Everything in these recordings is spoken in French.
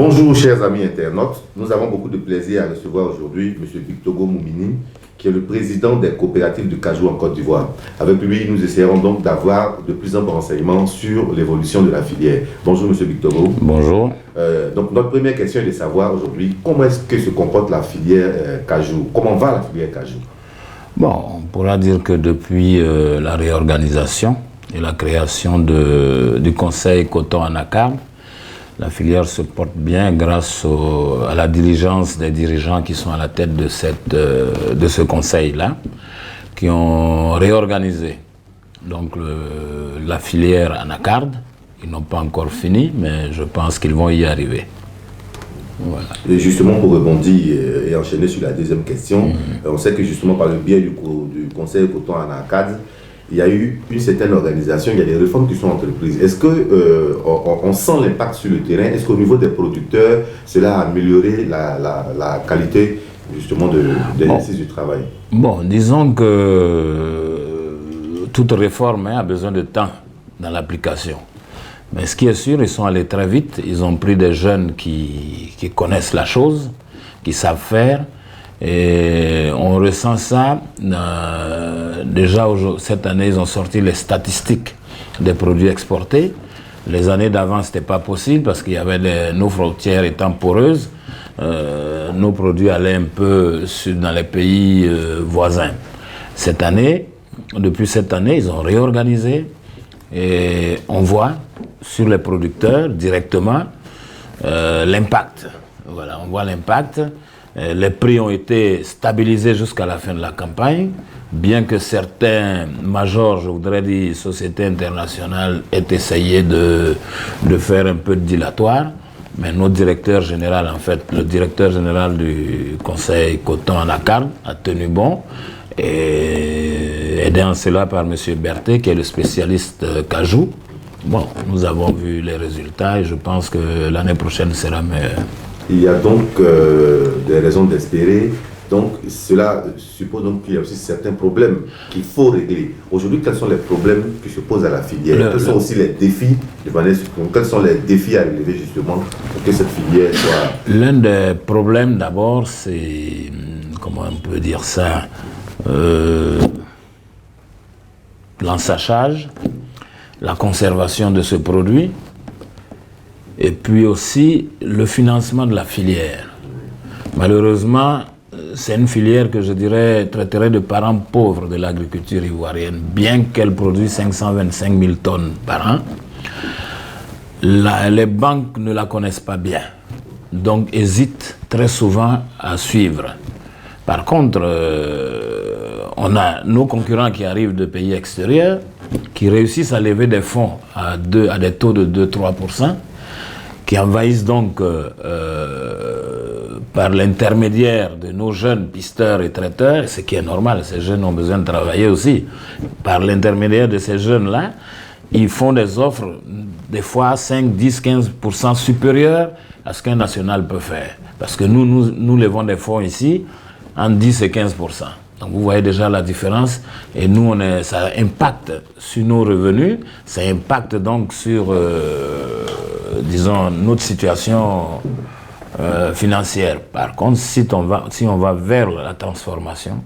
Bonjour chers amis internautes, nous avons beaucoup de plaisir à recevoir aujourd'hui M. Bictogo Moumini, qui est le président des coopératives de cajou en Côte d'Ivoire. Avec lui, nous essaierons donc d'avoir de plus amples renseignements sur l'évolution de la filière. Bonjour M. Bictogo. Bonjour. Donc notre première question est de savoir aujourd'hui comment est-ce que se comporte la filière cajou, comment va la filière cajou? Bon, on pourra dire que depuis la réorganisation et la création du conseil coton anacarde, la filière se porte bien grâce à la diligence des dirigeants qui sont à la tête de ce conseil-là, qui ont réorganisé donc la filière anacarde. Ils n'ont pas encore fini, mais je pense qu'ils vont y arriver. Voilà. Et justement, pour rebondir et enchaîner sur la deuxième question, on sait que justement par le biais du conseil coton anacarde, il y a eu une certaine organisation, il y a des réformes qui sont entreprises. Est-ce qu'on sent l'impact sur le terrain? Est-ce qu'au niveau des producteurs, cela a amélioré la qualité justement de l'exercice du travail? Bon, disons que toute réforme a besoin de temps dans l'application. Mais ce qui est sûr, ils sont allés très vite. Ils ont pris des jeunes qui connaissent la chose, qui savent faire. Et on ressent ça. Déjà, cette année, ils ont sorti les statistiques des produits exportés. Les années d'avant, ce n'était pas possible parce qu'il y avait nos frontières étant poreuses. Nos produits allaient un peu dans les pays voisins. Cette année, depuis cette année, ils ont réorganisé. Et on voit sur les producteurs directement l'impact. Voilà, on voit l'impact. Les prix ont été stabilisés jusqu'à la fin de la campagne, bien que certains majors, je voudrais dire sociétés internationales, aient essayé de faire un peu de dilatoire. Mais notre directeur général, en fait, le directeur général du conseil coton anacarde a tenu bon. Et aidé en cela par M. Berthet, qui est le spécialiste cajou. Bon, nous avons vu les résultats et je pense que l'année prochaine sera meilleure. Il y a donc des raisons d'espérer. Donc cela suppose donc qu'il y a aussi certains problèmes qu'il faut régler. Aujourd'hui, quels sont les problèmes qui se posent à la filière? Quels sont aussi les défis quels sont les défis à relever justement pour que cette filière soit... L'un des problèmes d'abord, c'est, comment on peut dire ça, l'ensachage, la conservation de ce produit, et puis aussi le financement de la filière. Malheureusement, c'est une filière que je dirais traiterait de parent pauvre de l'agriculture ivoirienne, bien qu'elle produise 525 000 tonnes par an. Les banques ne la connaissent pas bien, donc hésitent très souvent à suivre. Par contre, on a nos concurrents qui arrivent de pays extérieurs, qui réussissent à lever des fonds à des taux de 2-3%, qui envahissent donc par l'intermédiaire de nos jeunes pisteurs et traiteurs, ce qui est normal, ces jeunes ont besoin de travailler aussi. Par l'intermédiaire de ces jeunes-là, ils font des offres des fois 5, 10, 15% supérieures à ce qu'un national peut faire. Parce que nous levons des fonds ici en 10 et 15%. Donc vous voyez déjà la différence. Et nous, ça impacte sur nos revenus, ça impacte donc sur, disons, notre situation financière. Par contre, si on va vers la transformation,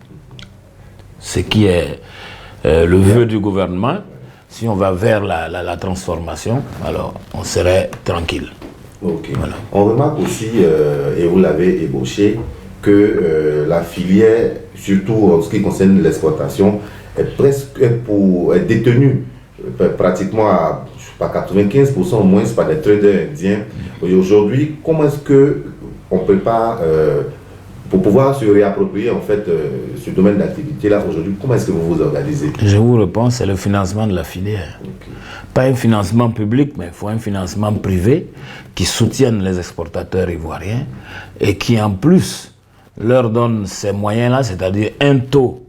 ce qui est le vœu du gouvernement, si on va vers la transformation, alors on serait tranquille. Okay. Voilà. On remarque aussi, et vous l'avez ébauché, que la filière, surtout en ce qui concerne l'exportation, est détenue pratiquement à 95% au moins par des traders indiens. Et aujourd'hui, comment est-ce qu'on prépare pour pouvoir se réapproprier en fait ce domaine d'activité-là aujourd'hui? Comment est-ce que vous vous organisez? Je vous réponds, c'est le financement de la filière. Okay. Pas un financement public, mais il faut un financement privé qui soutienne les exportateurs ivoiriens et qui en plus leur donne ces moyens-là, c'est-à-dire un taux,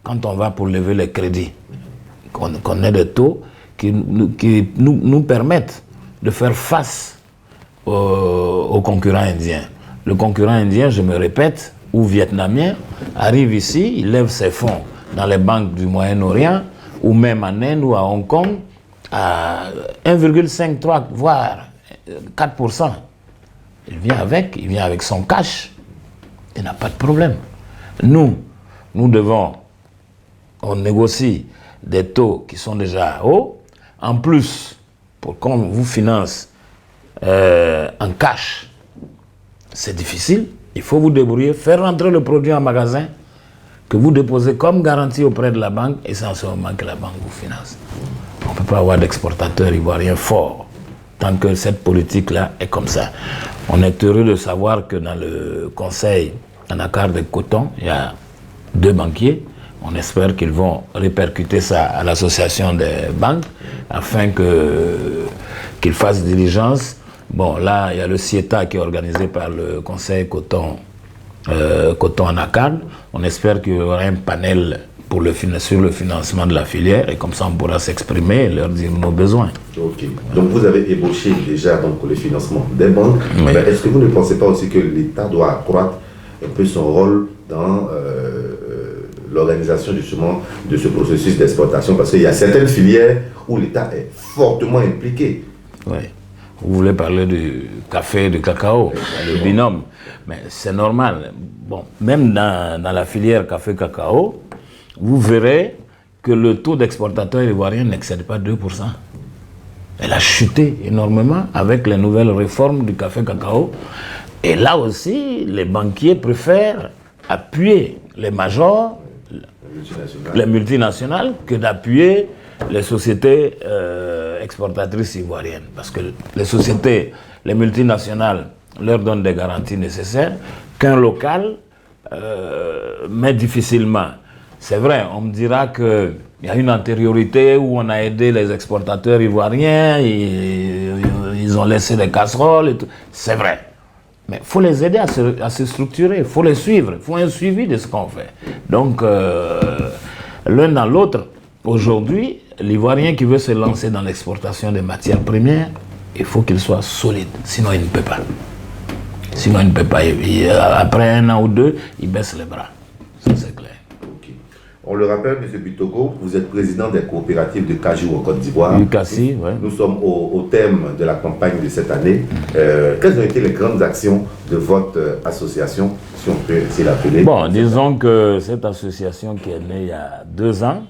quand on va pour lever les crédits, qu'on ait des taux qui nous permettent de faire face aux concurrents indiens. Le concurrent indien, je me répète, ou vietnamien, arrive ici, il lève ses fonds dans les banques du Moyen-Orient, ou même en Inde ou à Hong Kong, à 1,53, voire 4%. il vient avec son cash. Il n'a pas de problème. Nous devons, on négocie des taux qui sont déjà hauts. En plus, pour qu'on vous finance en cash, c'est difficile. Il faut vous débrouiller, faire rentrer le produit en magasin que vous déposez comme garantie auprès de la banque et c'est en ce moment que la banque vous finance. On ne peut pas avoir d'exportateurs ivoiriens forts tant que cette politique-là est comme ça. On est heureux de savoir que dans le conseil en accord de coton, il y a 2 banquiers. On espère qu'ils vont répercuter ça à l'association des banques afin qu'ils fassent diligence. Bon, là, il y a le CIETA qui est organisé par le conseil coton en accord. On espère qu'il y aura un panel sur le financement de la filière et comme ça on pourra s'exprimer et leur dire nos besoins. Ok. Donc vous avez ébauché déjà pour le financement des banques. Oui. Est-ce que vous ne pensez pas aussi que l'État doit accroître un peu son rôle dans l'organisation justement de ce processus d'exportation? Parce qu'il y a certaines filières où l'État est fortement impliqué. Oui. Vous voulez parler du café et du cacao, le binôme. Mais c'est normal. Bon, même dans la filière café-cacao, vous verrez que le taux d'exportateurs ivoiriens n'excède pas 2%. Elle a chuté énormément avec les nouvelles réformes du café-cacao. Et là aussi, les banquiers préfèrent appuyer les majors, les multinationales, que d'appuyer les sociétés exportatrices ivoiriennes. Parce que les multinationales leur donnent des garanties nécessaires qu'un local met difficilement. C'est vrai, on me dira qu'il y a une antériorité où on a aidé les exportateurs ivoiriens, ils ont laissé des casseroles et tout. C'est vrai. Mais il faut les aider à se structurer, il faut les suivre, il faut un suivi de ce qu'on fait. Donc, l'un dans l'autre, aujourd'hui, l'Ivoirien qui veut se lancer dans l'exportation des matières premières, il faut qu'il soit solide, sinon il ne peut pas. Sinon il ne peut pas. Après 1 an ou 2, il baisse les bras. Ça c'est clair. Okay. On le rappelle, M. Bitogo, vous êtes président des coopératives de Cajou en Côte d'Ivoire. Lucassi, oui. Nous sommes au thème de la campagne de cette année. Quelles ont été les grandes actions de votre association, si on peut essayer l'appeler? Bon, disons que cette association qui est née il y a 2 ans,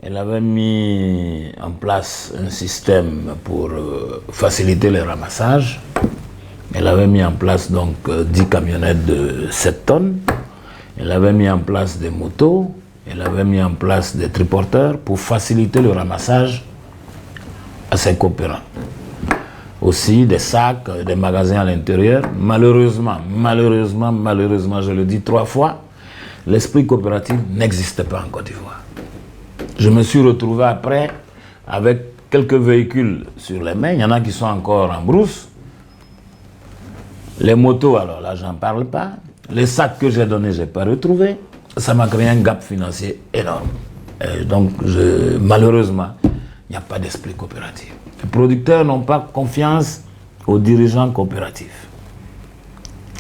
elle avait mis en place un système pour faciliter les ramassages. Elle avait mis en place donc 10 camionnettes de 7 tonnes. Elle avait mis en place des motos. Elle avait mis en place des triporteurs pour faciliter le ramassage à ses coopérants. Aussi des sacs, des magasins à l'intérieur. Malheureusement, je le dis 3 fois, l'esprit coopératif n'existe pas en Côte d'Ivoire. Je me suis retrouvé après avec quelques véhicules sur les mains. Il y en a qui sont encore en brousse. Les motos, alors là, j'en parle pas. Les sacs que j'ai donnés, je n'ai pas retrouvé. Ça m'a créé un gap financier énorme. Et donc, malheureusement, il n'y a pas d'esprit coopératif. Les producteurs n'ont pas confiance aux dirigeants coopératifs.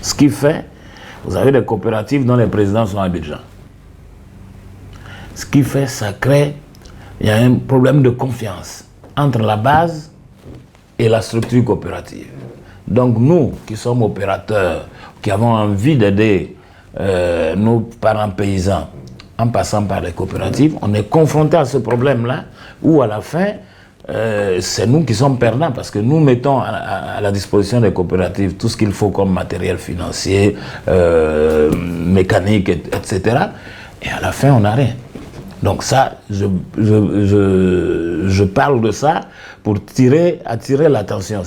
Ce qui fait, vous avez des coopératives dont les présidents sont à Abidjan. Ce qui fait, ça crée, il y a un problème de confiance entre la base et la structure coopérative. Donc nous, qui sommes opérateurs, qui avons envie d'aider nos parents paysans en passant par les coopératives, on est confrontés à ce problème-là où à la fin, c'est nous qui sommes perdants parce que nous mettons à la disposition des coopératives tout ce qu'il faut comme matériel financier, mécanique, etc. Et à la fin, on n'a rien. Donc ça, je parle de ça pour attirer l'attention.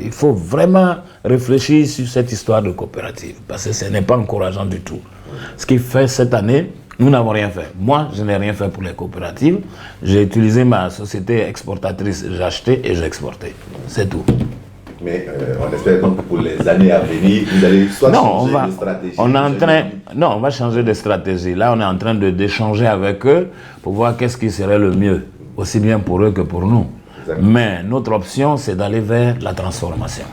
Il faut vraiment réfléchir sur cette histoire de coopérative, parce que ce n'est pas encourageant du tout. Ce qui fait cette année, nous n'avons rien fait. Moi, je n'ai rien fait pour les coopératives. J'ai utilisé ma société exportatrice, j'ai acheté et j'ai exporté. C'est tout. Mais on espère donc que pour les années à venir, vous allez soit changer de stratégie. On va changer de stratégie. Là, on est en train d'échanger avec eux pour voir qu'est-ce qui serait le mieux, aussi bien pour eux que pour nous. Exactement. Mais notre option, c'est d'aller vers la transformation.